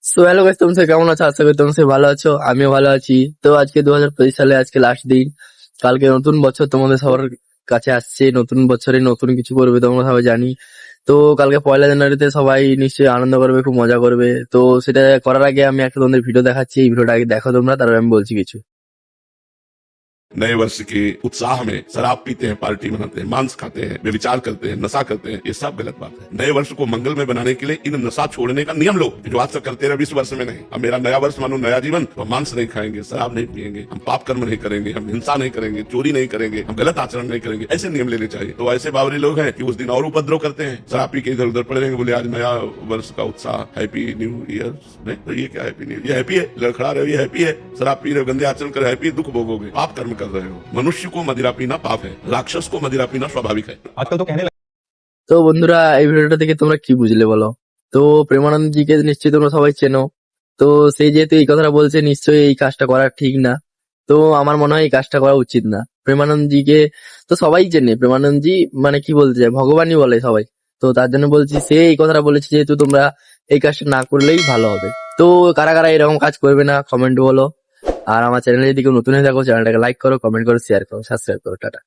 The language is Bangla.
সো হ্যালো গাইস, তোমরা কেমন আছো? আশা করি তোমরা সবাই ভালো আছো, আমিও ভালো আছি। তো আজকে 2025 সালে আজকে লাস্ট দিন। কালকে নতুন বছর তোমাদের সবার কাছে আসছে। নতুন বছরে নতুন কিছু করবে তোমরা সবাই জানি। তো কালকে 1লা জানুয়ারিতে সবাই নিশ্চয়ই আনন্দ করবে, খুব মজা করবে। তো সেটা করার আগে আমি একটা তোমাদের ভিডিও দেখাচ্ছি, এই ভিডিওটা আগে দেখো তোমরা, তারপর আমি বলছি কিছু। नए वर्ष के उत्साह में शराब पीते हैं, पार्टी मनाते हैं, मांस खाते हैं, व्यभिचार करते हैं, नशा करते हैं, ये सब गलत बात है। नए वर्ष को मंगलमय बनाने के लिए इन नशा छोड़ने का नियम लो, जो आज तक करते रहे 20 वर्ष में नहीं। अब मेरा नया वर्ष मानो नया जीवन, तो हम मांस नहीं खाएंगे, शराब नहीं पिएंगे, हम पाप कर्म नहीं करेंगे, हम हिंसा नहीं करेंगे, चोरी नहीं करेंगे, हम गलत आचरण नहीं करेंगे, ऐसे नियम लेने चाहिए। तो ऐसे बावरी लोग हैं कि उस दिन और उपद्रव करते हैं, शराब पी के इधर उधर पड़े रहेंगे, बोले आज नया वर्ष का उत्साह, हैप्पी न्यू ईयर। नहीं तो ये क्या हैप्पी न्यू, ये हैप्पी है, लड़खड़ा रहे हो ये हैप्पी है, शराब पी रहे हो, गंदे आचरण कर रहे हो, हैप्पी, दुख भोगोगे, पाप कर्म कर रहे हो। मनुष्य को मदिरा पीना पाप है, राक्षस को मदिरा पीना स्वाभाविक है। आजकल तो कहने তো বন্ধুরা, এই ভিডিওটা থেকে তোমরা কি বুঝলে বলো? তো প্রেমানন্দজিকে নিশ্চয়ই তোমরা সবাই চেনো। তো সেই যেহেতু এই কথাটা বলছে, নিশ্চয়ই এই কাজটা করা ঠিক না। তো আমার মনে হয় এই কাজটা করা উচিত না। প্রেমানন্দজিকে তো সবাই চেনে, প্রেমানন্দজি মানে কি বলতে চায়, ভগবানই বলে সবাই। তো তার জন্য বলছি, সে এই কথাটা বলেছে যেহেতু, তোমরা এই কাজটা না করলেই ভালো হবে। তো কারা কারা এরকম কাজ করবে না কমেন্ট বলো। আর আমার চ্যানেলে যদি কেউ নতুন হয়ে থাকো, চ্যানেলটাকে লাইক করো, কমেন্ট করো, শেয়ার করো, সাবস্ক্রাইব করো। টাটা।